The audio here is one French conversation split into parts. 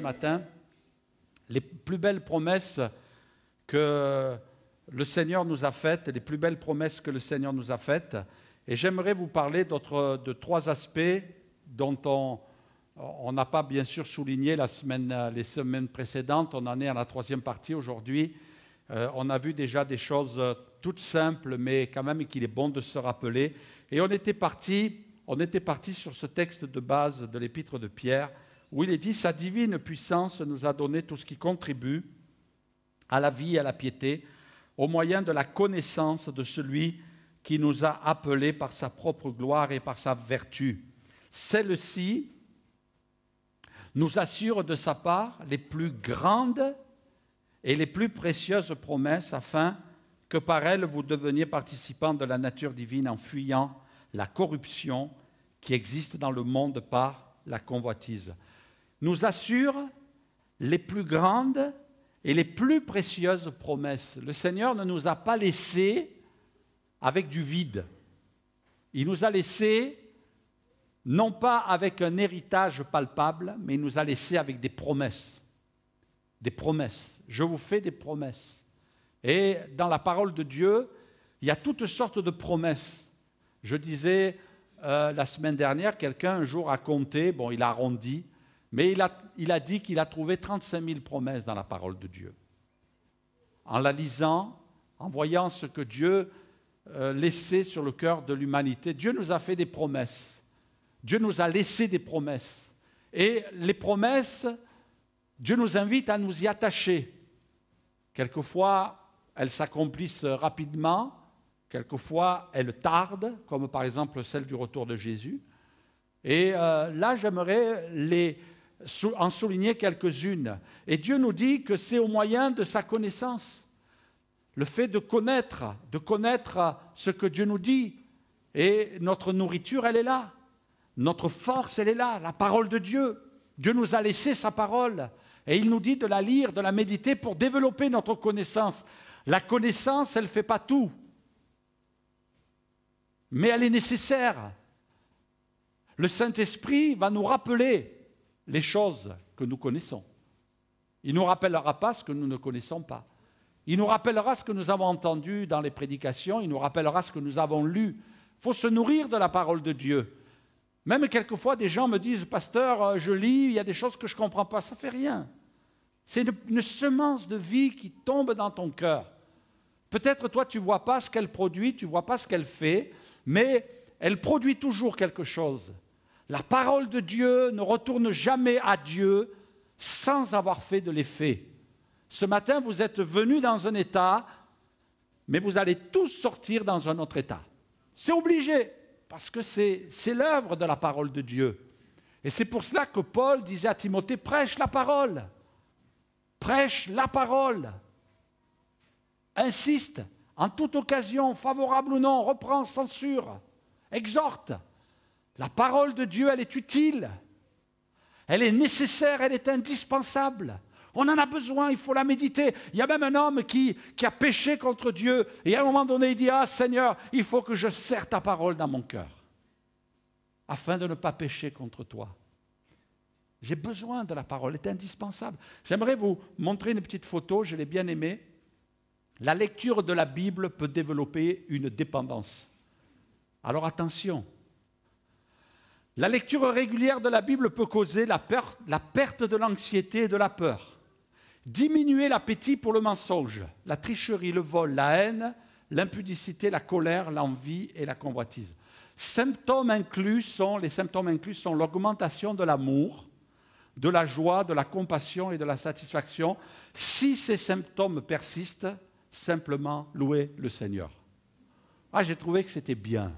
matin, les plus belles promesses que le Seigneur nous a faites, les plus belles promesses que le Seigneur nous a faites. Et j'aimerais vous parler de trois aspects dont on n'a pas bien sûr souligné les semaines précédentes. On en est à la troisième partie aujourd'hui. On a vu déjà des choses toutes simples, mais quand même qu'il est bon de se rappeler. Et on était parti sur ce texte de base de l'Épître de Pierre, où il est dit « Sa divine puissance nous a donné tout ce qui contribue à la vie et à la piété, au moyen de la connaissance de celui qui nous a appelés par sa propre gloire et par sa vertu. Celle-ci nous assure de sa part les plus grandes et les plus précieuses promesses, afin que par elles vous deveniez participants de la nature divine en fuyant la corruption qui existe dans le monde par la convoitise. » Nous assure les plus grandes et les plus précieuses promesses. Le Seigneur ne nous a pas laissés avec du vide. Il nous a laissés non pas avec un héritage palpable, mais il nous a laissés avec des promesses. Des promesses. Je vous fais des promesses. Et dans la parole de Dieu, il y a toutes sortes de promesses. Je disais la semaine dernière, quelqu'un un jour a compté, il a arrondi, mais il a dit qu'il a trouvé 35 000 promesses dans la parole de Dieu. En la lisant, en voyant ce que Dieu laissait sur le cœur de l'humanité, Dieu nous a fait des promesses. Dieu nous a laissé des promesses. Et les promesses, Dieu nous invite à nous y attacher. Quelquefois, elles s'accomplissent rapidement, quelquefois, elles tardent, comme par exemple celle du retour de Jésus. Et là, j'aimerais en souligner quelques-unes. Et Dieu nous dit que c'est au moyen de sa connaissance. Le fait de connaître ce que Dieu nous dit. Et notre nourriture, elle est là. Notre force, elle est là. La parole de Dieu. Dieu nous a laissé sa parole. Et il nous dit de la lire, de la méditer pour développer notre connaissance. La connaissance, elle ne fait pas tout. Mais elle est nécessaire. Le Saint-Esprit va nous rappeler les choses que nous connaissons. Il ne nous rappellera pas ce que nous ne connaissons pas. Il nous rappellera ce que nous avons entendu dans les prédications, il nous rappellera ce que nous avons lu. Il faut se nourrir de la parole de Dieu. Même quelquefois, des gens me disent « Pasteur, je lis, il y a des choses que je ne comprends pas. » Ça ne fait rien. C'est une semence de vie qui tombe dans ton cœur. Peut-être toi, tu ne vois pas ce qu'elle produit, tu ne vois pas ce qu'elle fait, mais elle produit toujours quelque chose. La parole de Dieu ne retourne jamais à Dieu sans avoir fait de l'effet. Ce matin, vous êtes venus dans un état, mais vous allez tous sortir dans un autre état. C'est obligé, parce que c'est l'œuvre de la parole de Dieu. Et c'est pour cela que Paul disait à Timothée, prêche la parole. Prêche la parole. Insiste, en toute occasion, favorable ou non, reprends, censure, exhorte. La parole de Dieu, elle est utile, elle est nécessaire, elle est indispensable. On en a besoin, il faut la méditer. Il y a même un homme qui a péché contre Dieu, et à un moment donné, il dit « Ah Seigneur, il faut que je serre ta parole dans mon cœur, afin de ne pas pécher contre toi. » J'ai besoin de la parole, elle est indispensable. J'aimerais vous montrer une petite photo, je l'ai bien aimée. La lecture de la Bible peut développer une dépendance. Alors attention. La lecture régulière de la Bible peut causer la perte de l'anxiété et de la peur, diminuer l'appétit pour le mensonge, la tricherie, le vol, la haine, l'impudicité, la colère, l'envie et la convoitise. Les symptômes inclus sont l'augmentation de l'amour, de la joie, de la compassion et de la satisfaction. Si ces symptômes persistent, simplement louez le Seigneur. Ah, j'ai trouvé que c'était bien.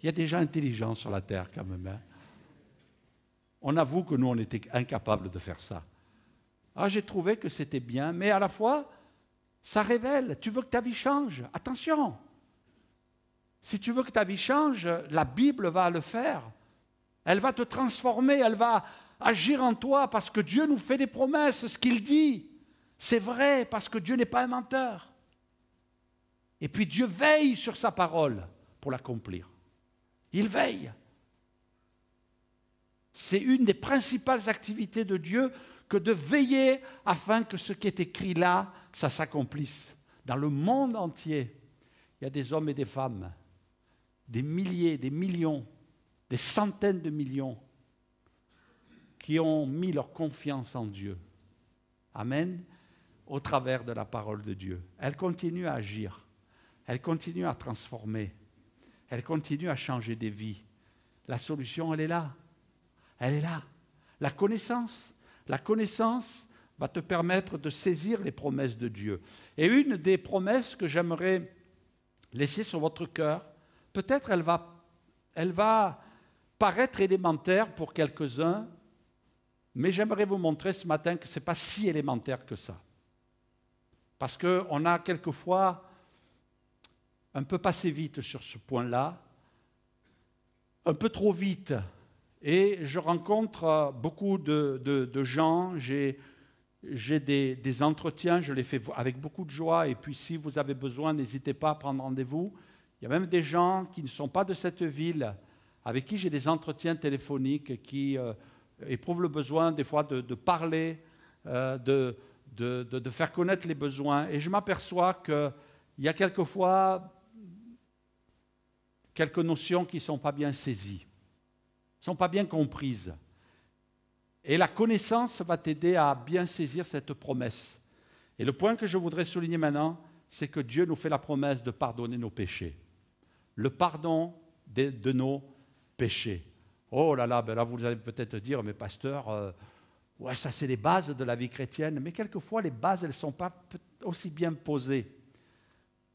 Il y a des gens intelligents sur la terre quand même. Hein. On avoue que nous, on était incapables de faire ça. Ah, j'ai trouvé que c'était bien, mais à la fois, ça révèle. Tu veux que ta vie change? Attention. Si tu veux que ta vie change, la Bible va le faire. Elle va te transformer, elle va agir en toi parce que Dieu nous fait des promesses. Ce qu'il dit, c'est vrai parce que Dieu n'est pas un menteur. Et puis Dieu veille sur sa parole pour l'accomplir. Il veille. C'est une des principales activités de Dieu que de veiller afin que ce qui est écrit là, ça s'accomplisse. Dans le monde entier, il y a des hommes et des femmes, des milliers, des millions, des centaines de millions qui ont mis leur confiance en Dieu. Amen. Au travers de la parole de Dieu. Elle continue à agir. Elle continue à transformer. Elle continue à changer des vies. La solution, elle est là. Elle est là. La connaissance va te permettre de saisir les promesses de Dieu. Et une des promesses que j'aimerais laisser sur votre cœur, peut-être elle va paraître élémentaire pour quelques-uns, mais j'aimerais vous montrer ce matin que ce n'est pas si élémentaire que ça. Parce qu'on a quelquefois un peu passé vite sur ce point-là, un peu trop vite. Et je rencontre beaucoup de gens, j'ai des entretiens, je les fais avec beaucoup de joie. Et puis si vous avez besoin, n'hésitez pas à prendre rendez-vous. Il y a même des gens qui ne sont pas de cette ville, avec qui j'ai des entretiens téléphoniques, qui éprouvent le besoin des fois de parler, de faire connaître les besoins. Et je m'aperçois qu'il y a quelquefois quelques notions qui ne sont pas bien saisies, ne sont pas bien comprises. Et la connaissance va t'aider à bien saisir cette promesse. Et le point que je voudrais souligner maintenant, c'est que Dieu nous fait la promesse de pardonner nos péchés. Le pardon de nos péchés. Oh là là, ben là vous allez peut-être dire, mais pasteur, ouais, ça c'est les bases de la vie chrétienne, mais quelquefois les bases, elles ne sont pas aussi bien posées.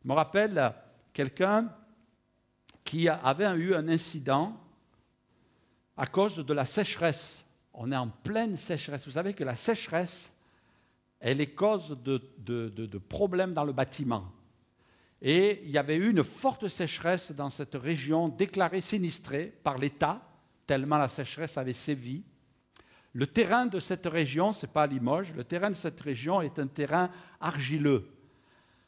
Je me rappelle quelqu'un qui avait eu un incident à cause de la sécheresse. On est en pleine sécheresse. Vous savez que la sécheresse, elle est cause de problèmes dans le bâtiment. Et il y avait eu une forte sécheresse dans cette région déclarée sinistrée par l'État, tellement la sécheresse avait sévi. Le terrain de cette région, ce n'est pas à Limoges, le terrain de cette région est un terrain argileux.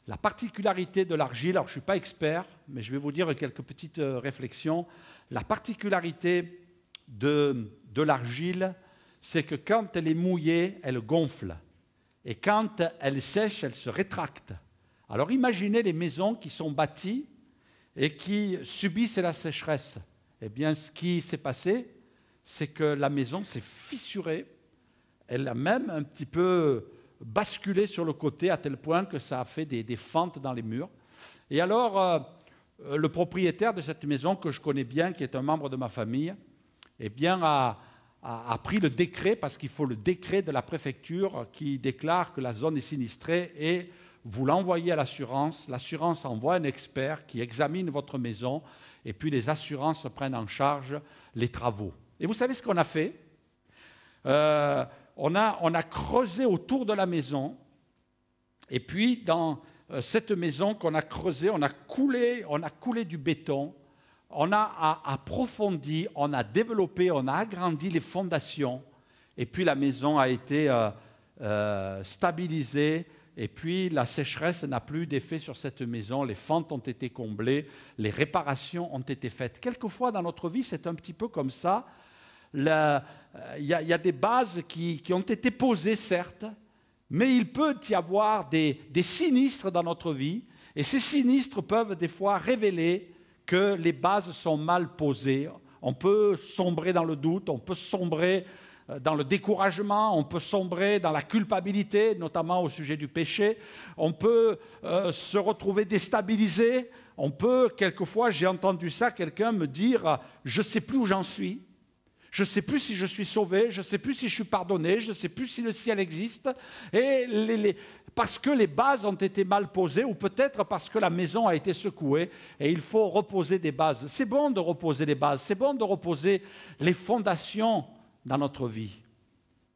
La particularité de l'argile, alors je ne suis pas expert, mais je vais vous dire quelques petites réflexions. La particularité de l'argile, c'est que quand elle est mouillée, elle gonfle. Et quand elle sèche, elle se rétracte. Alors imaginez les maisons qui sont bâties et qui subissent la sécheresse. Eh bien, ce qui s'est passé, c'est que la maison s'est fissurée. Elle a même un petit peu basculé sur le côté à tel point que ça a fait des fentes dans les murs. Et alors, le propriétaire de cette maison, que je connais bien, qui est un membre de ma famille, eh bien, a pris le décret, parce qu'il faut le décret de la préfecture qui déclare que la zone est sinistrée, et vous l'envoyez à l'assurance. L'assurance envoie un expert qui examine votre maison, et puis les assurances prennent en charge les travaux. Et vous savez ce qu'on a fait ? On a creusé autour de la maison, et puis dans cette maison qu'on a creusée, on a coulé du béton, on a approfondi, on a développé, on a agrandi les fondations, et puis la maison a été stabilisée, et puis la sécheresse n'a plus d'effet sur cette maison, les fentes ont été comblées, les réparations ont été faites. Quelquefois dans notre vie, c'est un petit peu comme ça. Il y a des bases qui ont été posées, certes, mais il peut y avoir des sinistres dans notre vie, et ces sinistres peuvent des fois révéler que les bases sont mal posées. On peut sombrer dans le doute, on peut sombrer dans le découragement, on peut sombrer dans la culpabilité, notamment au sujet du péché, on peut se retrouver déstabilisé, on peut, quelquefois, j'ai entendu ça, quelqu'un me dire « je ne sais plus où j'en suis ». Je ne sais plus si je suis sauvé, je ne sais plus si je suis pardonné, je ne sais plus si le ciel existe. Et parce que les bases ont été mal posées, ou peut-être parce que la maison a été secouée, et il faut reposer des bases. C'est bon de reposer les bases, c'est bon de reposer les fondations dans notre vie.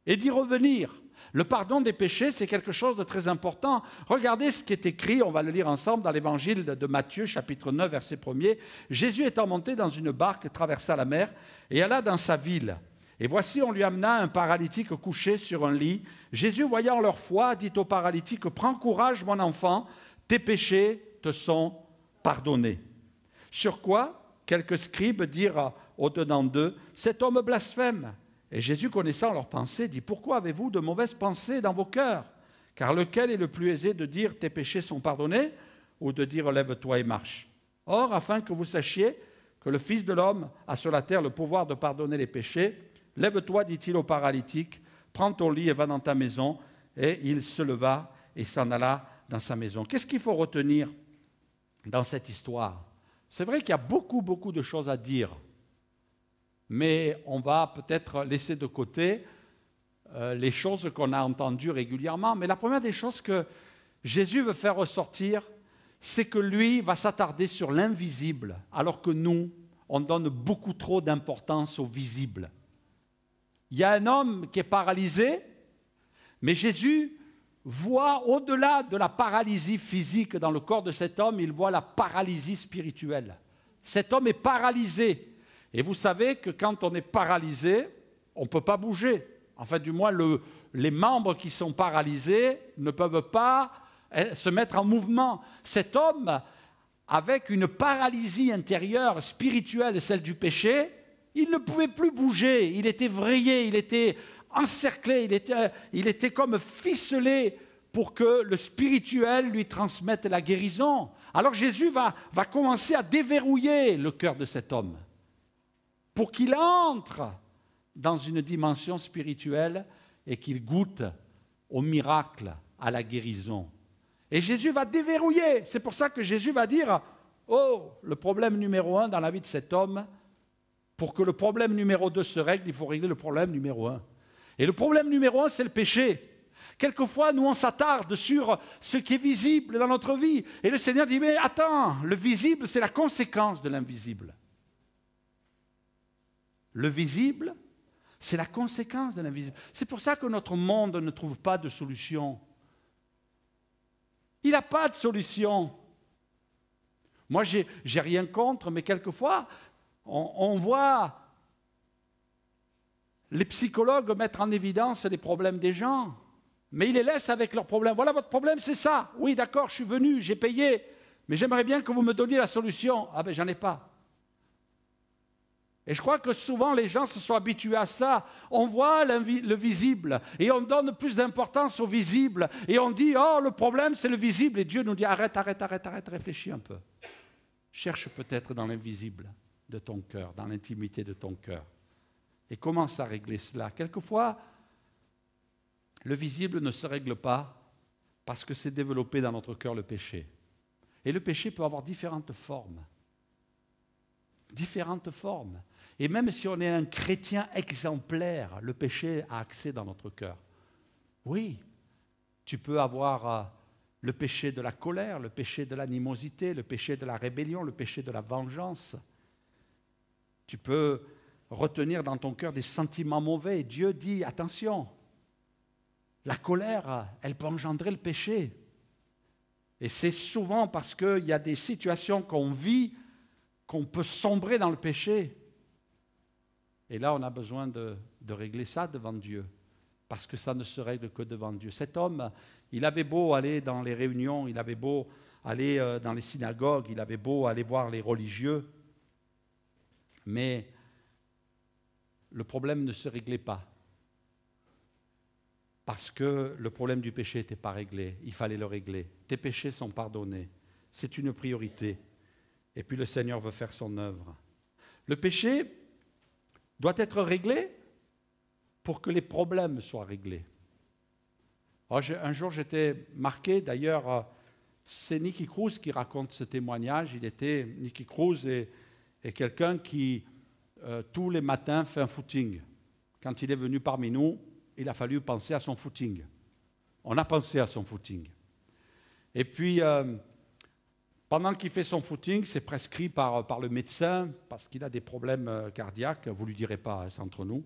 Et d'y revenir. Le pardon des péchés, c'est quelque chose de très important. Regardez ce qui est écrit, on va le lire ensemble dans l'évangile de Matthieu, chapitre 9, verset 1er. Jésus étant monté dans une barque, traversa la mer et alla dans sa ville. Et voici, on lui amena un paralytique couché sur un lit. Jésus, voyant leur foi, dit au paralytique, « Prends courage, mon enfant, tes péchés te sont pardonnés. » Sur quoi quelques scribes dirent au-dedans d'eux, « Cet homme blasphème. Et Jésus, connaissant leurs pensées, dit « Pourquoi avez-vous de mauvaises pensées dans vos cœurs? Car lequel est le plus aisé de dire « Tes péchés sont pardonnés » ou de dire « Lève-toi et marche ?» Or, afin que vous sachiez que le Fils de l'homme a sur la terre le pouvoir de pardonner les péchés, « Lève-toi, dit-il au paralytique, prends ton lit et va dans ta maison. » Et il se leva et s'en alla dans sa maison. Qu'est-ce qu'il faut retenir dans cette histoire? C'est vrai qu'il y a beaucoup de choses à dire, mais on va peut-être laisser de côté les choses qu'on a entendues régulièrement. Mais la première des choses que Jésus veut faire ressortir, c'est que lui va s'attarder sur l'invisible, alors que nous, on donne beaucoup trop d'importance au visible. Il y a un homme qui est paralysé, mais Jésus voit au-delà de la paralysie physique dans le corps de cet homme, il voit la paralysie spirituelle. Cet homme est paralysé. Et vous savez que quand on est paralysé, on ne peut pas bouger. Enfin, du moins, les membres qui sont paralysés ne peuvent pas se mettre en mouvement. Cet homme, avec une paralysie intérieure, spirituelle, celle du péché, il ne pouvait plus bouger. Il était vrillé, il était encerclé, il était comme ficelé pour que le spirituel lui transmette la guérison. Alors Jésus va commencer à déverrouiller le cœur de cet homme pour qu'il entre dans une dimension spirituelle et qu'il goûte au miracle, à la guérison. Et Jésus va déverrouiller. C'est pour ça que Jésus va dire « Oh, le problème numéro 1 dans la vie de cet homme, pour que le problème numéro 2 se règle, il faut régler le problème numéro 1. » Et le problème numéro 1, c'est le péché. Quelquefois, nous, on s'attarde sur ce qui est visible dans notre vie. Et le Seigneur dit, mais attends, le visible, c'est la conséquence de l'invisible. Le visible, c'est la conséquence de l'invisible. C'est pour ça que notre monde ne trouve pas de solution. Il n'a pas de solution. Moi, j'ai rien contre, mais quelquefois, on voit les psychologues mettre en évidence les problèmes des gens, mais ils les laissent avec leurs problèmes. Voilà, votre problème, c'est ça. Oui, d'accord, je suis venu, j'ai payé, mais j'aimerais bien que vous me donniez la solution. Ah ben, j'en ai pas. Et je crois que souvent, les gens se sont habitués à ça. On voit le visible et on donne plus d'importance au visible. Et on dit, oh, le problème, c'est le visible. Et Dieu nous dit, arrête, réfléchis un peu. Cherche peut-être dans l'invisible de ton cœur, dans l'intimité de ton cœur. Et commence à régler cela. Quelquefois, le visible ne se règle pas parce que c'est développé dans notre cœur le péché. Et le péché peut avoir différentes formes. Différentes formes. Et même si on est un chrétien exemplaire, le péché a accès dans notre cœur. Oui, tu peux avoir le péché de la colère, le péché de l'animosité, le péché de la rébellion, le péché de la vengeance. Tu peux retenir dans ton cœur des sentiments mauvais. Et Dieu dit, attention, la colère, elle peut engendrer le péché. Et c'est souvent parce qu'il y a des situations qu'on vit qu'on peut sombrer dans le péché. Et là, on a besoin de régler ça devant Dieu, parce que ça ne se règle que devant Dieu. Cet homme, il avait beau aller dans les réunions, il avait beau aller dans les synagogues, il avait beau aller voir les religieux, mais le problème ne se réglait pas, parce que le problème du péché n'était pas réglé, il fallait le régler. Tes péchés sont pardonnés, c'est une priorité. Et puis le Seigneur veut faire son œuvre. Le péché doit être réglé pour que les problèmes soient réglés. Alors, un jour, j'étais marqué, d'ailleurs, c'est Nicky Cruz qui raconte ce témoignage. Nicky Cruz est quelqu'un qui, tous les matins, fait un footing. Quand il est venu parmi nous, il a fallu penser à son footing. On a pensé à son footing. Et puis, pendant qu'il fait son footing, c'est prescrit par le médecin, parce qu'il a des problèmes cardiaques, vous ne lui direz pas, c'est entre nous.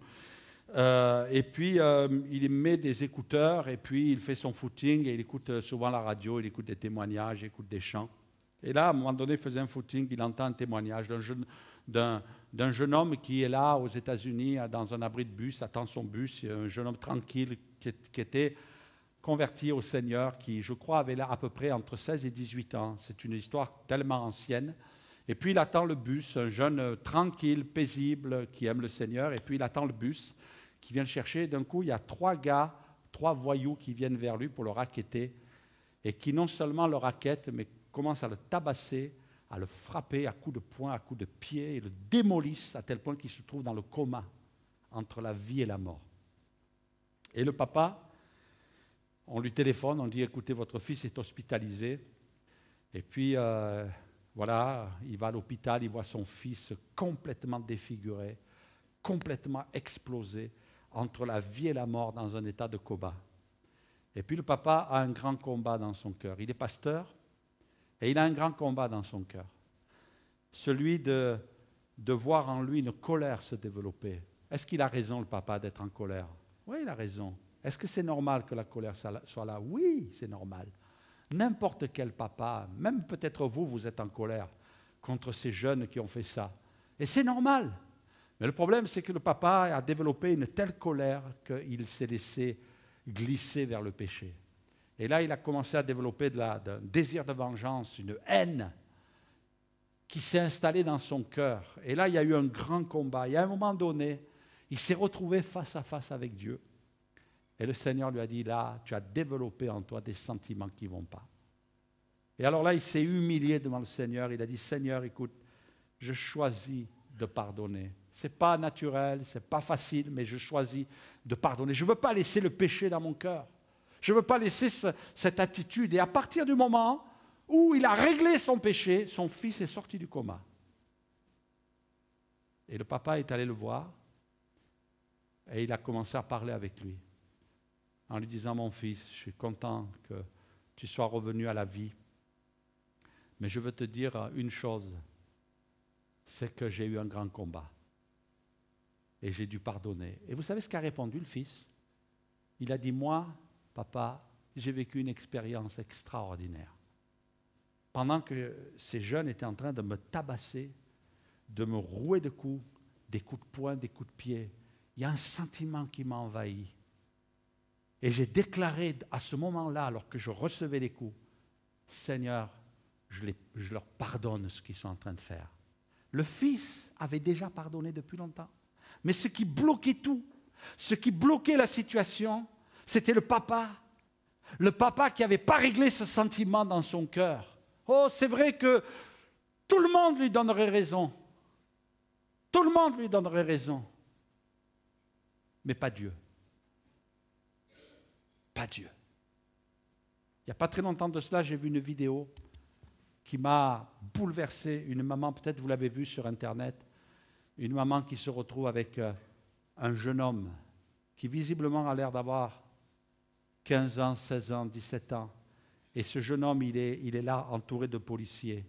Et puis, il met des écouteurs, et puis il fait son footing, et il écoute souvent la radio, il écoute des témoignages, il écoute des chants. Et là, à un moment donné, il faisait un footing, il entend un témoignage d'un jeune homme qui est là, aux États-Unis, dans un abri de bus, attend son bus, un jeune homme tranquille qui était converti au Seigneur, qui, je crois, avait là à peu près entre 16 et 18 ans. C'est une histoire tellement ancienne. Et puis, il attend le bus, un jeune tranquille, paisible, qui aime le Seigneur. Et puis, il attend le bus qui vient le chercher. D'un coup, il y a 3 gars, 3 voyous qui viennent vers lui pour le racketter et qui non seulement le rackettent, mais commencent à le tabasser, à le frapper à coups de poing, à coups de pied, et le démolissent à tel point qu'il se trouve dans le coma entre la vie et la mort. Et le papa, on lui téléphone, on dit « Écoutez, votre fils est hospitalisé. » Et puis, voilà, il va à l'hôpital, il voit son fils complètement défiguré, complètement explosé, entre la vie et la mort dans un état de coma. Et puis le papa a un grand combat dans son cœur. Il est pasteur et il a un grand combat dans son cœur. Celui de voir en lui une colère se développer. Est-ce qu'il a raison, le papa, d'être en colère? Oui, il a raison. Est-ce que c'est normal que la colère soit là? Oui, c'est normal. N'importe quel papa, même peut-être vous, vous êtes en colère contre ces jeunes qui ont fait ça. Et c'est normal. Mais le problème, c'est que le papa a développé une telle colère qu'il s'est laissé glisser vers le péché. Et là, il a commencé à développer un désir de vengeance, une haine qui s'est installée dans son cœur. Et là, il y a eu un grand combat. Et à un moment donné, il s'est retrouvé face à face avec Dieu. Et le Seigneur lui a dit, là, tu as développé en toi des sentiments qui ne vont pas. Et alors là, il s'est humilié devant le Seigneur. Il a dit, Seigneur, écoute, je choisis de pardonner. Ce n'est pas naturel, ce n'est pas facile, mais je choisis de pardonner. Je ne veux pas laisser le péché dans mon cœur. Je ne veux pas laisser cette attitude. Et à partir du moment où il a réglé son péché, son fils est sorti du coma. Et le papa est allé le voir et il a commencé à parler avec lui en lui disant, mon fils, je suis content que tu sois revenu à la vie, mais je veux te dire une chose, c'est que j'ai eu un grand combat et j'ai dû pardonner. Et vous savez ce qu'a répondu le fils? Il a dit, moi, papa, j'ai vécu une expérience extraordinaire. Pendant que ces jeunes étaient en train de me tabasser, de me rouer de coups, des coups de poing, des coups de pied, il y a un sentiment qui m'a envahi. Et j'ai déclaré à ce moment-là, alors que je recevais les coups, Seigneur, je leur pardonne ce qu'ils sont en train de faire. Le fils avait déjà pardonné depuis longtemps. Mais ce qui bloquait tout, ce qui bloquait la situation, c'était le papa. Le papa qui n'avait pas réglé ce sentiment dans son cœur. Oh, c'est vrai que tout le monde lui donnerait raison. Tout le monde lui donnerait raison. Mais pas Dieu. Pas Dieu. Il n'y a pas très longtemps de cela, j'ai vu une vidéo qui m'a bouleversé. Une maman, peut-être vous l'avez vue sur Internet, une maman qui se retrouve avec un jeune homme qui visiblement a l'air d'avoir 15 ans, 16 ans, 17 ans. Et ce jeune homme, il est là entouré de policiers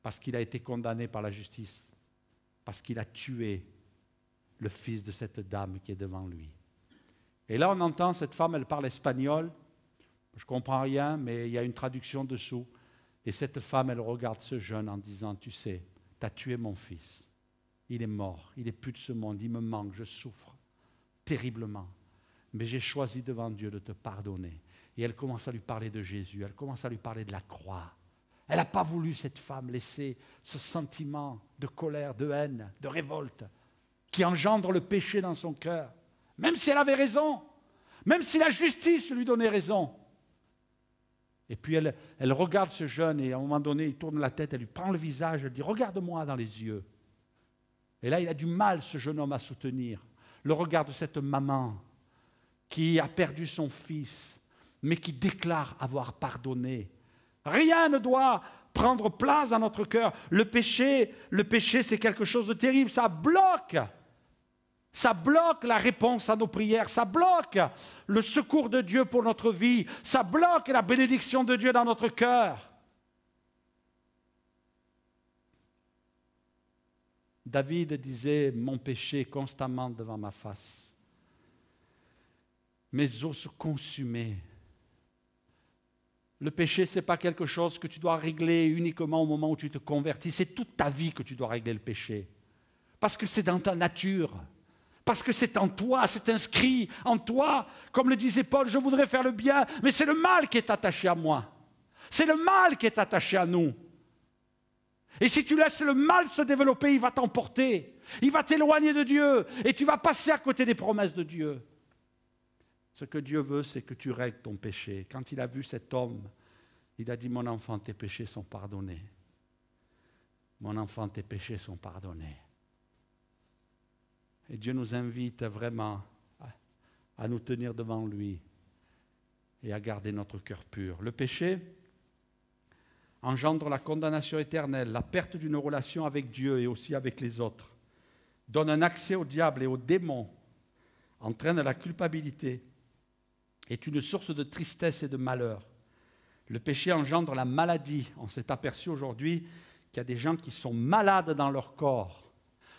parce qu'il a été condamné par la justice, parce qu'il a tué le fils de cette dame qui est devant lui. Et là, on entend cette femme, elle parle espagnol. Je ne comprends rien, mais il y a une traduction dessous. Et cette femme, elle regarde ce jeune en disant, tu sais, tu as tué mon fils. Il est mort, il n'est plus de ce monde, il me manque, je souffre terriblement. Mais j'ai choisi devant Dieu de te pardonner. Et elle commence à lui parler de Jésus, elle commence à lui parler de la croix. Elle n'a pas voulu, cette femme, laisser ce sentiment de colère, de haine, de révolte, qui engendre le péché dans son cœur. Même si elle avait raison, même si la justice lui donnait raison. Et puis elle regarde ce jeune et à un moment donné, il tourne la tête, elle lui prend le visage, elle dit « Regarde-moi dans les yeux ». Et là, il a du mal, ce jeune homme, à soutenir le regard de cette maman qui a perdu son fils, mais qui déclare avoir pardonné. Rien ne doit prendre place dans notre cœur. Le péché, c'est quelque chose de terrible, ça bloque. Ça bloque la réponse à nos prières, ça bloque le secours de Dieu pour notre vie, ça bloque la bénédiction de Dieu dans notre cœur. David disait, mon péché est constamment devant ma face. Mes os se consumaient. Le péché, ce n'est pas quelque chose que tu dois régler uniquement au moment où tu te convertis, c'est toute ta vie que tu dois régler le péché. Parce que c'est dans ta nature. Parce que c'est en toi, c'est inscrit en toi. Comme le disait Paul, je voudrais faire le bien, mais c'est le mal qui est attaché à moi. C'est le mal qui est attaché à nous. Et si tu laisses le mal se développer, il va t'emporter. Il va t'éloigner de Dieu et tu vas passer à côté des promesses de Dieu. Ce que Dieu veut, c'est que tu règles ton péché. Quand il a vu cet homme, il a dit, mon enfant, tes péchés sont pardonnés. Mon enfant, tes péchés sont pardonnés. Et Dieu nous invite vraiment à nous tenir devant lui et à garder notre cœur pur. Le péché engendre la condamnation éternelle, la perte d'une relation avec Dieu et aussi avec les autres, donne un accès au diable et aux démons, entraîne la culpabilité, est une source de tristesse et de malheur. Le péché engendre la maladie. On s'est aperçu aujourd'hui qu'il y a des gens qui sont malades dans leur corps,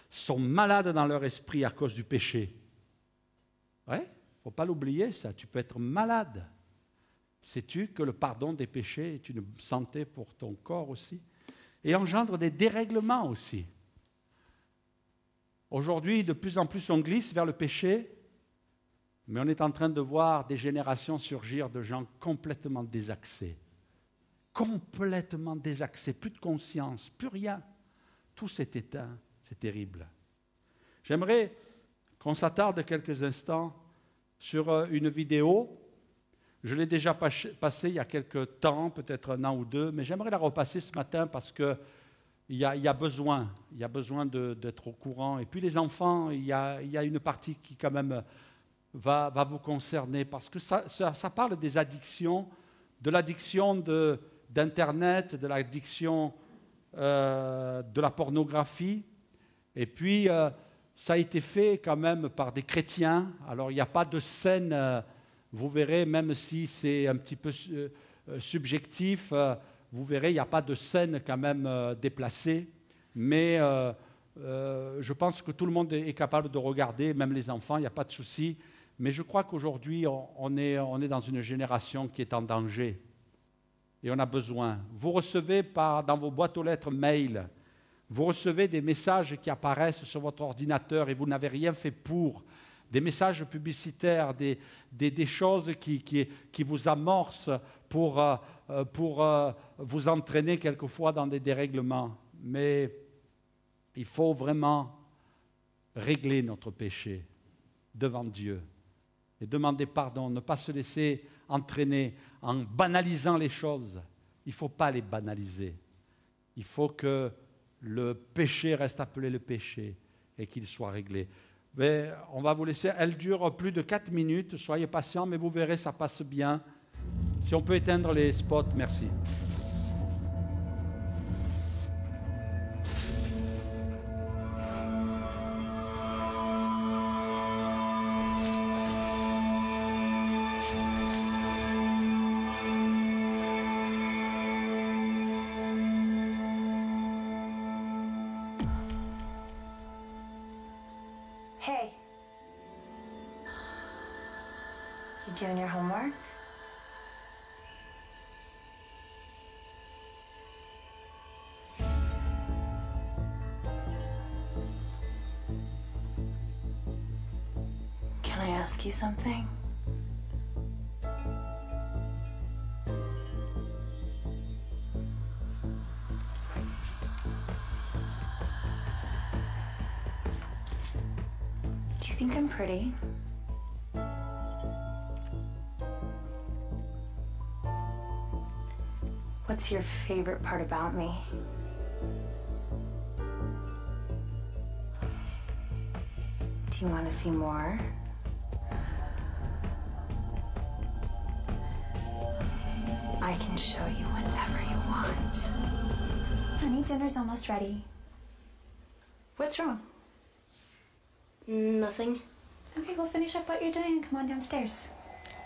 sont malades dans leur esprit à cause du péché. Ouais, il ne faut pas l'oublier ça, tu peux être malade. Sais-tu que le pardon des péchés est une santé pour ton corps aussi? Et engendre des dérèglements aussi. Aujourd'hui, de plus en plus, on glisse vers le péché, mais on est en train de voir des générations surgir de gens complètement désaxés. Complètement désaxés, plus de conscience, plus rien. Tout s'est éteint, c'est terrible. J'aimerais qu'on s'attarde quelques instants sur une vidéo. Je l'ai déjà passée il y a quelques temps, peut-être un an ou deux, mais j'aimerais la repasser ce matin parce qu'il y a besoin d'être au courant. Et puis les enfants, il y a une partie qui quand même va vous concerner parce que ça parle des addictions, de l'addiction d'Internet, de l'addiction de la pornographie. Et puis, ça a été fait quand même par des chrétiens. Alors, il n'y a pas de scène, vous verrez, même si c'est un petit peu subjectif, vous verrez, il n'y a pas de scène quand même déplacée. Mais je pense que tout le monde est capable de regarder, même les enfants, il n'y a pas de souci. Mais je crois qu'aujourd'hui, on est dans une génération qui est en danger. Et on a besoin. Vous recevez dans vos boîtes aux lettres mail, vous recevez des messages qui apparaissent sur votre ordinateur et vous n'avez rien fait pour. Des messages publicitaires, des choses qui vous amorcent pour vous entraîner quelquefois dans des dérèglements. Mais il faut vraiment régler notre péché devant Dieu et demander pardon, ne pas se laisser entraîner en banalisant les choses. Il ne faut pas les banaliser. Il faut que le péché reste appelé le péché et qu'il soit réglé. Mais on va vous laisser. Elle dure plus de 4 minutes. Soyez patients, mais vous verrez, ça passe bien. Si on peut éteindre les spots, merci. Hey. You doing your homework? Can I ask you something? Do you think I'm pretty? What's your favorite part about me? Do you want to see more? I can show you whatever you want. Honey, dinner's almost ready. What's wrong? Nothing. Okay, we'll finish up what you're doing and come on downstairs.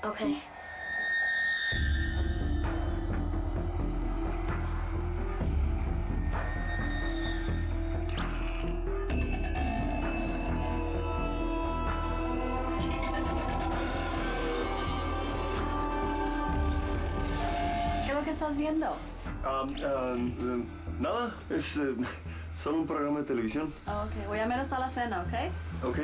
Okay. ¿Qué es lo que estás viendo? Nada, es solo un programa de televisión. Oh, ok, voy a ver hasta la cena, ¿ok? Ok.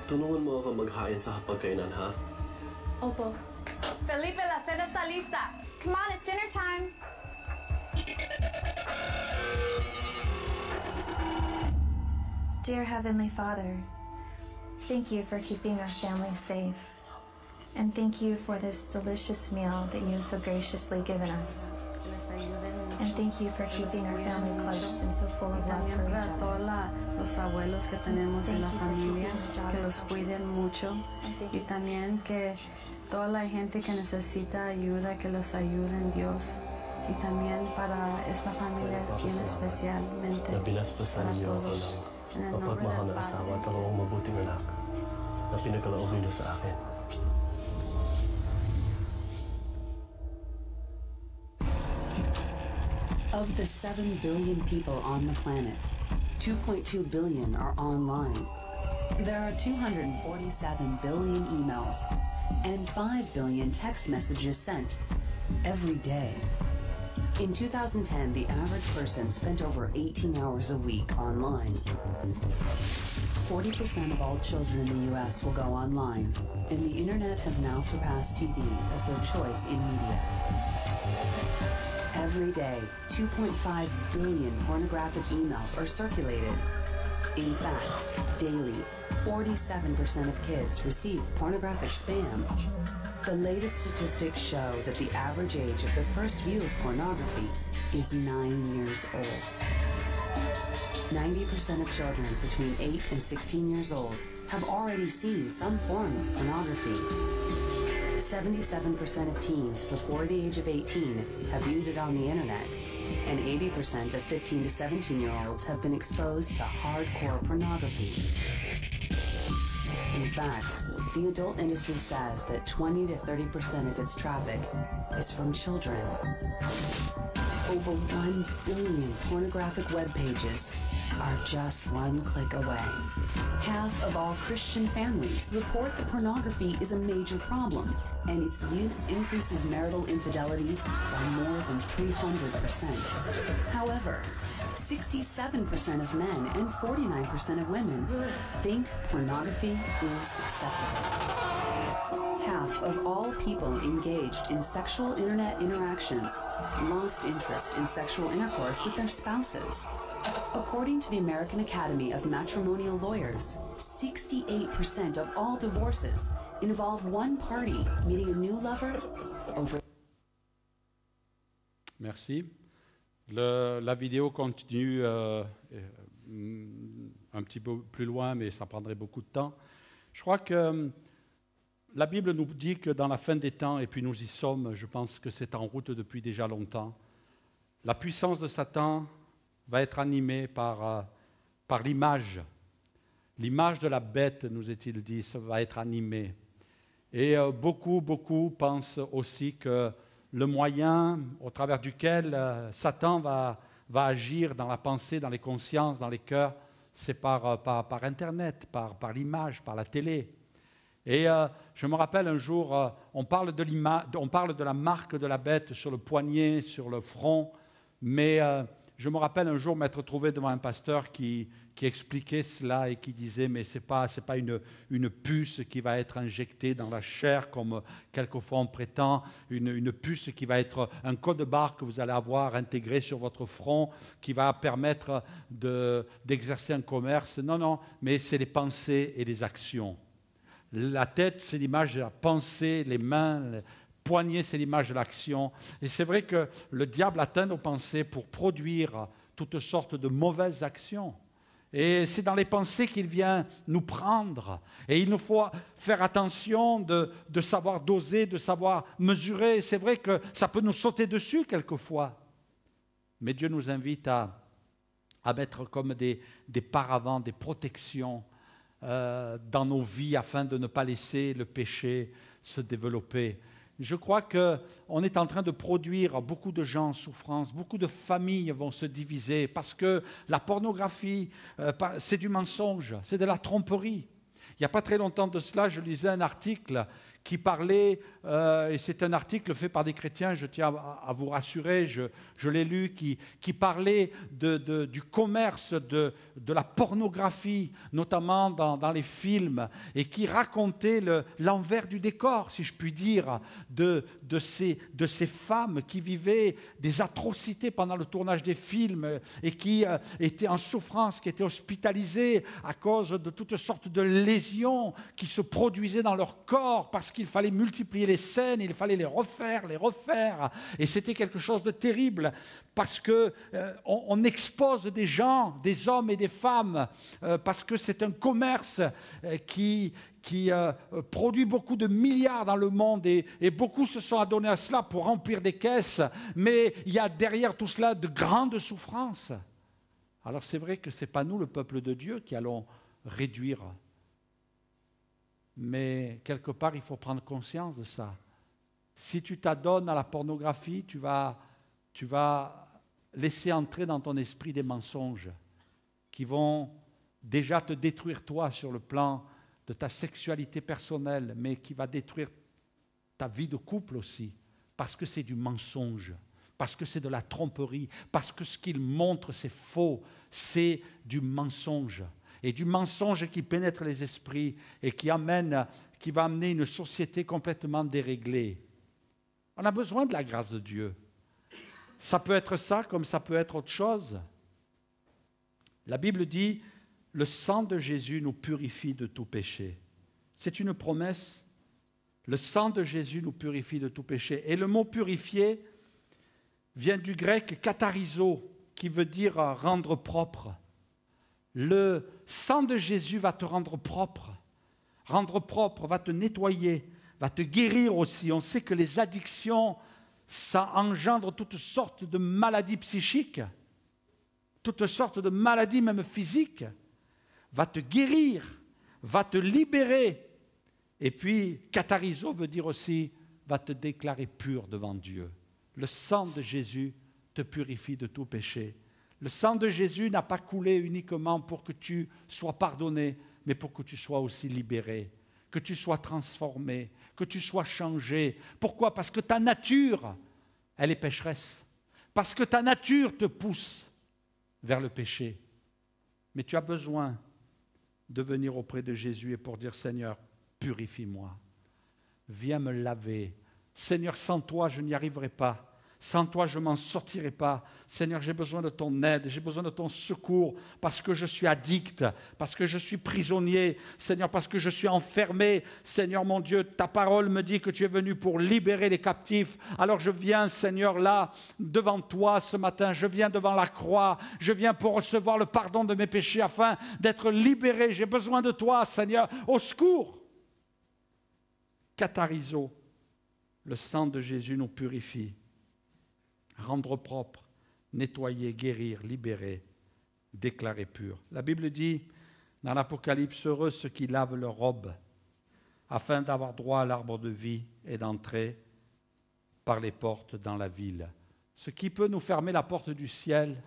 tulungan mo ako maghain sa hapagkainan, ha? Opo. Felipe, la cena está lista. Come on, it's dinner time. Dear Heavenly Father, thank you for keeping our family safe. And thank you for this delicious meal that you have so graciously given us. And thank you for keeping our family close and so full of love También for each para todos other. los abuelos que tenemos en la familia, que los cuiden mucho y también que toda la gente que necesita ayuda, que los ayuden Dios y también para esta familia bien especialmente Na pinaspasan para niyo ako todos. ng En el nombre mapagmahal del na asawa Padre. at ang mabuting anak na pinagkaloob niyo sa akin. Of the 7 billion people on the planet, 2.2 billion are online. There are 247 billion emails and 5 billion text messages sent every day. In 2010, the average person spent over 18 hours a week online. 40% of all children in the US will go online, and the internet has now surpassed TV as their choice in media. Every day, 2.5 billion pornographic emails are circulated. In fact, daily, 47% of kids receive pornographic spam. The latest statistics show that the average age of the first view of pornography is 9 years old. 90% of children between 8 and 16 years old have already seen some form of pornography. 77% of teens before the age of 18 have viewed it on the internet, and 80% of 15 to 17-year-olds have been exposed to hardcore pornography. In fact, the adult industry says that 20 to 30% of its traffic is from children. Over 1 billion pornographic web pages are just one click away. Half of all Christian families report that pornography is a major problem, and its use increases marital infidelity by more than 300%. However, 67% of men and 49% of women think pornography is acceptable. Half of all people engaged in sexual internet interactions lost interest in sexual intercourse with their spouses. According to the American Academy of Matrimonial Lawyers, 68% of all divorces involve one party meeting a new lover over. Merci. La vidéo continue un petit peu plus loin, mais ça prendrait beaucoup de temps. Je crois que la Bible nous dit que dans la fin des temps, et puis nous y sommes, je pense que c'est en route depuis déjà longtemps, la puissance de Satan va être animée par l'image. L'image de la bête, nous est-il dit, ça va être animée. Et beaucoup pensent aussi que le moyen au travers duquel Satan va agir dans la pensée, dans les consciences, dans les cœurs, c'est par Internet, par l'image, par la télé. Et je me rappelle un jour, on parle de la marque de la bête sur le poignet, sur le front, mais je me rappelle un jour m'être trouvé devant un pasteur qui expliquait cela et qui disait « mais ce n'est pas une puce qui va être injectée dans la chair comme quelquefois on prétend, une puce qui va être un code barre que vous allez avoir intégré sur votre front qui va permettre d'exercer un commerce. Non, non, mais c'est les pensées et les actions. La tête, c'est l'image de la pensée, les mains, le poignet, c'est l'image de l'action. Et c'est vrai que le diable atteint nos pensées pour produire toutes sortes de mauvaises actions. Et c'est dans les pensées qu'il vient nous prendre. Et il nous faut faire attention de savoir doser, de savoir mesurer. C'est vrai que ça peut nous sauter dessus quelquefois. Mais Dieu nous invite à mettre comme des paravents, des protections dans nos vies afin de ne pas laisser le péché se développer. Je crois qu'on est en train de produire beaucoup de gens en souffrance, beaucoup de familles vont se diviser parce que la pornographie, c'est du mensonge, c'est de la tromperie. Il n'y a pas très longtemps de cela, je lisais un article qui parlait, et c'est un article fait par des chrétiens, je tiens à vous rassurer, je l'ai lu, qui parlait du commerce de la pornographie, notamment dans les films, et qui racontait l'envers du décor, si je puis dire, de ces femmes qui vivaient des atrocités pendant le tournage des films et qui étaient en souffrance, qui étaient hospitalisées à cause de toutes sortes de lésions qui se produisaient dans leur corps parce qu'il fallait multiplier les scènes, il fallait les refaire. Et c'était quelque chose de terrible parce qu'on expose des gens, des hommes et des femmes, parce que c'est un commerce qui produit beaucoup de milliards dans le monde et beaucoup se sont adonnés à cela pour remplir des caisses, mais il y a derrière tout cela de grandes souffrances. Alors c'est vrai que ce n'est pas nous, le peuple de Dieu, qui allons réduire. Mais quelque part, il faut prendre conscience de ça. Si tu t'adonnes à la pornographie, tu vas laisser entrer dans ton esprit des mensonges qui vont déjà te détruire toi sur le plan de ta sexualité personnelle, mais qui va détruire ta vie de couple aussi, parce que c'est du mensonge, parce que c'est de la tromperie, parce que ce qu'il montre, c'est faux, c'est du mensonge. Et du mensonge qui pénètre les esprits et qui va amener une société complètement déréglée. On a besoin de la grâce de Dieu. Ça peut être ça comme ça peut être autre chose. La Bible dit, le sang de Jésus nous purifie de tout péché. C'est une promesse. Le sang de Jésus nous purifie de tout péché. Et le mot purifier vient du grec katarizo, qui veut dire rendre propre. Le sang de Jésus va te rendre propre, va te nettoyer, va te guérir aussi. On sait que les addictions, ça engendre toutes sortes de maladies psychiques, toutes sortes de maladies même physiques, va te guérir, va te libérer. Et puis, katarizo veut dire aussi, va te déclarer pur devant Dieu. Le sang de Jésus te purifie de tout péché. Le sang de Jésus n'a pas coulé uniquement pour que tu sois pardonné, mais pour que tu sois aussi libéré, que tu sois transformé, que tu sois changé. Pourquoi? Parce que ta nature, elle est pécheresse. Parce que ta nature te pousse vers le péché. Mais tu as besoin de venir auprès de Jésus et pour dire, Seigneur, purifie-moi. Viens me laver. Seigneur, sans toi, je n'y arriverai pas. Sans toi, je ne m'en sortirai pas. Seigneur, j'ai besoin de ton aide, j'ai besoin de ton secours parce que je suis addict, parce que je suis prisonnier. Seigneur, parce que je suis enfermé. Seigneur, mon Dieu, ta parole me dit que tu es venu pour libérer les captifs. Alors je viens, Seigneur, là, devant toi ce matin. Je viens devant la croix. Je viens pour recevoir le pardon de mes péchés afin d'être libéré. J'ai besoin de toi, Seigneur. Au secours. Katarizo, le sang de Jésus nous purifie. Rendre propre, nettoyer, guérir, libérer, déclarer pur. La Bible dit dans l'Apocalypse, heureux ceux qui lavent leurs robes, afin d'avoir droit à l'arbre de vie et d'entrer par les portes dans la ville. Ce qui peut nous fermer la porte du ciel,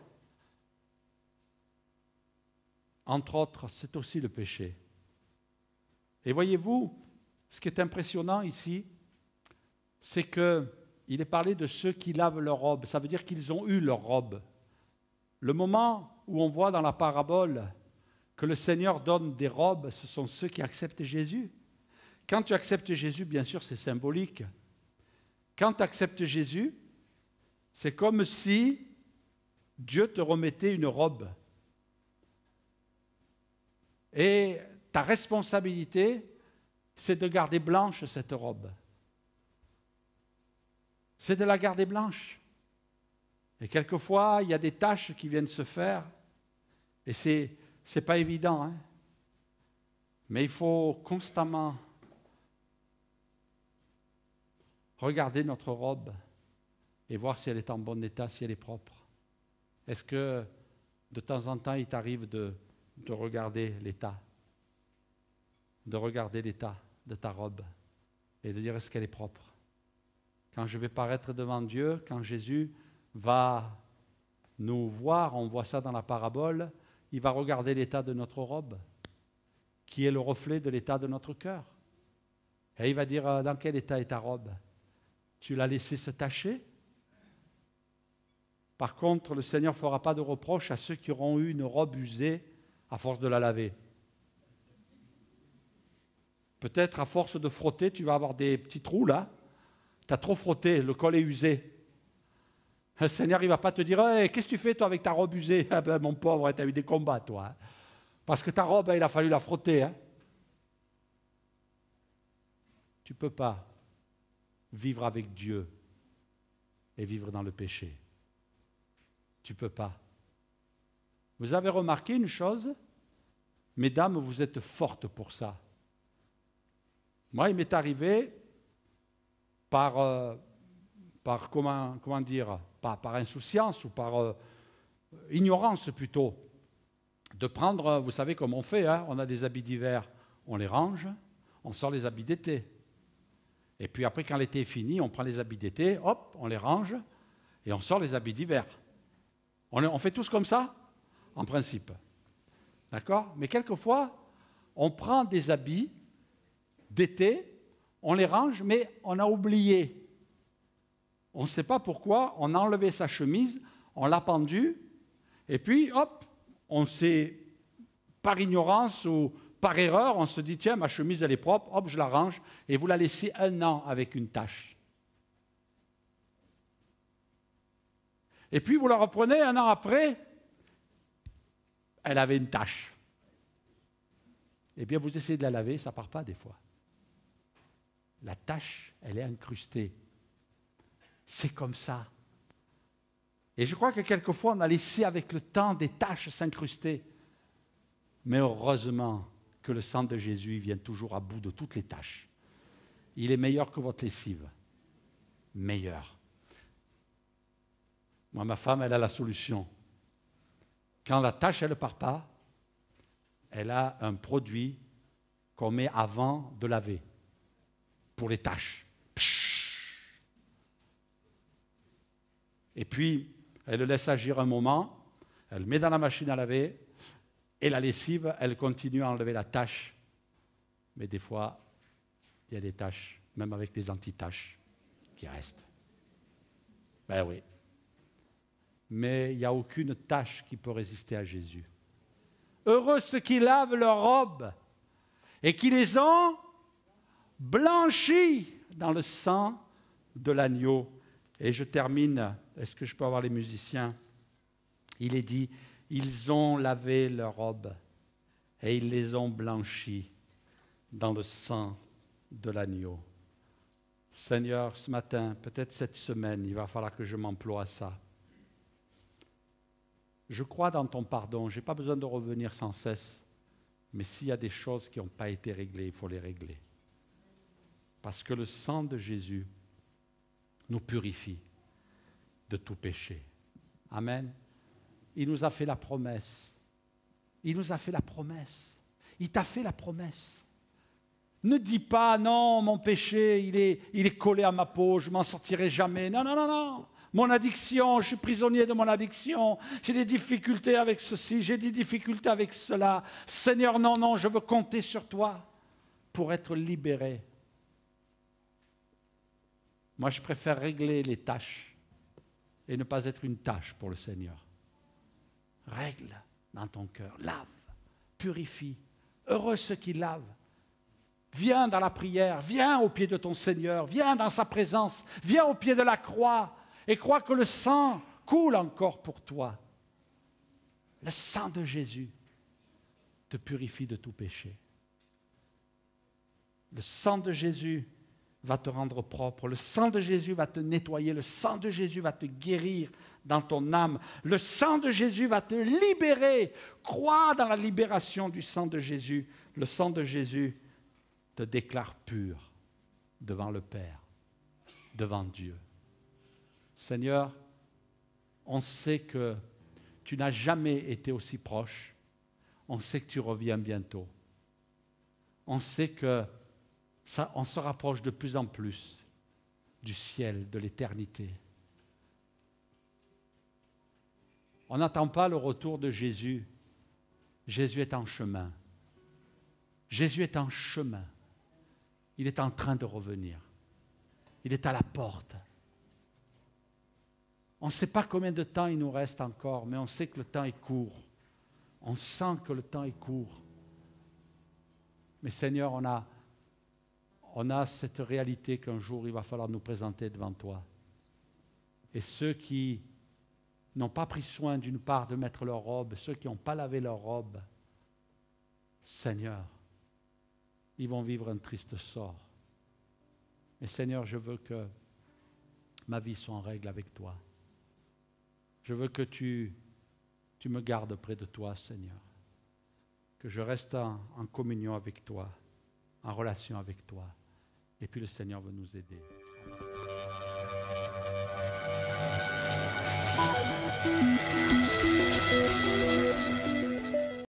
entre autres, c'est aussi le péché. Et voyez-vous, ce qui est impressionnant ici, c'est qu'il est parlé de ceux qui lavent leurs robes. Ça veut dire qu'ils ont eu leur robe. Le moment où on voit dans la parabole que le Seigneur donne des robes, ce sont ceux qui acceptent Jésus. Quand tu acceptes Jésus, bien sûr, c'est symbolique. Quand tu acceptes Jésus, c'est comme si Dieu te remettait une robe. Et ta responsabilité, c'est de garder blanche cette robe. C'est de la garder blanche. Et quelquefois, il y a des taches qui viennent se faire, et c'est pas évident, hein? Mais il faut constamment regarder notre robe et voir si elle est en bon état, si elle est propre. Est-ce que de temps en temps, il t'arrive de regarder l'état, de regarder l'état de ta robe et de dire est-ce qu'elle est propre? Quand je vais paraître devant Dieu, quand Jésus va nous voir, on voit ça dans la parabole, il va regarder l'état de notre robe, qui est le reflet de l'état de notre cœur. Et il va dire, dans quel état est ta robe? Tu l'as laissée se tacher? Par contre, le Seigneur ne fera pas de reproche à ceux qui auront eu une robe usée à force de la laver. Peut-être à force de frotter, tu vas avoir des petits trous là. Tu as trop frotté, le col est usé. Le Seigneur, il ne va pas te dire, hey, qu'est-ce que tu fais toi avec ta robe usée? Ah ben, mon pauvre, tu as eu des combats toi. Parce que ta robe, il a fallu la frotter. Hein. Tu ne peux pas vivre avec Dieu et vivre dans le péché. Tu ne peux pas. Vous avez remarqué une chose? Mesdames, vous êtes fortes pour ça. Moi, il m'est arrivé par comment dire, par insouciance ou par ignorance plutôt, de prendre, vous savez comme on fait, hein, on a des habits d'hiver, on les range, on sort les habits d'été. Et puis après, quand l'été est fini, on prend les habits d'été, hop, on les range et on sort les habits d'hiver. On fait tous comme ça, en principe. D'accord? Mais quelquefois, on prend des habits d'été, on les range, mais on a oublié. On ne sait pas pourquoi, on a enlevé sa chemise, on l'a pendue, et puis, hop, on s'est, par ignorance ou par erreur, on se dit, tiens, ma chemise, elle est propre, hop, je la range, et vous la laissez 1 an avec une tache. Et puis, vous la reprenez 1 an après, elle avait une tache. Eh bien, vous essayez de la laver, ça ne part pas des fois. La tache, elle est incrustée. C'est comme ça. Et je crois que quelquefois, on a laissé avec le temps des taches s'incruster. Mais heureusement que le sang de Jésus vient toujours à bout de toutes les taches. Il est meilleur que votre lessive. Meilleur. Moi, ma femme, elle a la solution. Quand la tache, elle ne part pas, elle a un produit qu'on met avant de laver pour les taches. Et puis, elle le laisse agir un moment, elle le met dans la machine à laver, et la lessive, elle continue à enlever la tache. Mais des fois, il y a des taches, même avec des anti-taches, qui restent. Ben oui. Mais il n'y a aucune tache qui peut résister à Jésus. Heureux ceux qui lavent leurs robes et qui les ont blanchis dans le sang de l'agneau. Et je termine, est-ce que je peux avoir les musiciens? Il est dit, ils ont lavé leurs robes et ils les ont blanchis dans le sang de l'agneau. Seigneur, ce matin, peut-être cette semaine, il va falloir que je m'emploie à ça. Je crois dans ton pardon, je n'ai pas besoin de revenir sans cesse, mais s'il y a des choses qui n'ont pas été réglées, il faut les régler. Parce que le sang de Jésus nous purifie de tout péché. Amen. Il nous a fait la promesse. Il nous a fait la promesse. Il t'a fait la promesse. Ne dis pas, non, mon péché, il est collé à ma peau, je ne m'en sortirai jamais. Non, non, non, non. Mon addiction, je suis prisonnier de mon addiction. J'ai des difficultés avec ceci, j'ai des difficultés avec cela. Seigneur, non, non, je veux compter sur toi pour être libéré. Moi, je préfère régler les tâches et ne pas être une tâche pour le Seigneur. Règle dans ton cœur, lave, purifie. Heureux ceux qui lavent. Viens dans la prière, viens au pied de ton Seigneur, viens dans sa présence, viens au pied de la croix et crois que le sang coule encore pour toi. Le sang de Jésus te purifie de tout péché. Le sang de Jésus va te rendre propre. Le sang de Jésus va te nettoyer. Le sang de Jésus va te guérir dans ton âme. Le sang de Jésus va te libérer. Crois dans la libération du sang de Jésus. Le sang de Jésus te déclare pur devant le Père, devant Dieu. Seigneur, on sait que tu n'as jamais été aussi proche. On sait que tu reviens bientôt. On sait que on se rapproche de plus en plus du ciel, de l'éternité. On n'attend pas le retour de Jésus. Jésus est en chemin. Jésus est en chemin. il est en train de revenir. Il est à la porte. On ne sait pas combien de temps il nous reste encore, mais on sait que le temps est court. On sent que le temps est court. Mais Seigneur, on a cette réalité qu'un jour, il va falloir nous présenter devant toi. Et ceux qui n'ont pas pris soin d'une part de mettre leur robe, ceux qui n'ont pas lavé leur robe, Seigneur, ils vont vivre un triste sort. Mais Seigneur, je veux que ma vie soit en règle avec toi. Je veux que tu me gardes près de toi, Seigneur. Que je reste en communion avec toi, en relation avec toi. Et puis le Seigneur veut nous aider.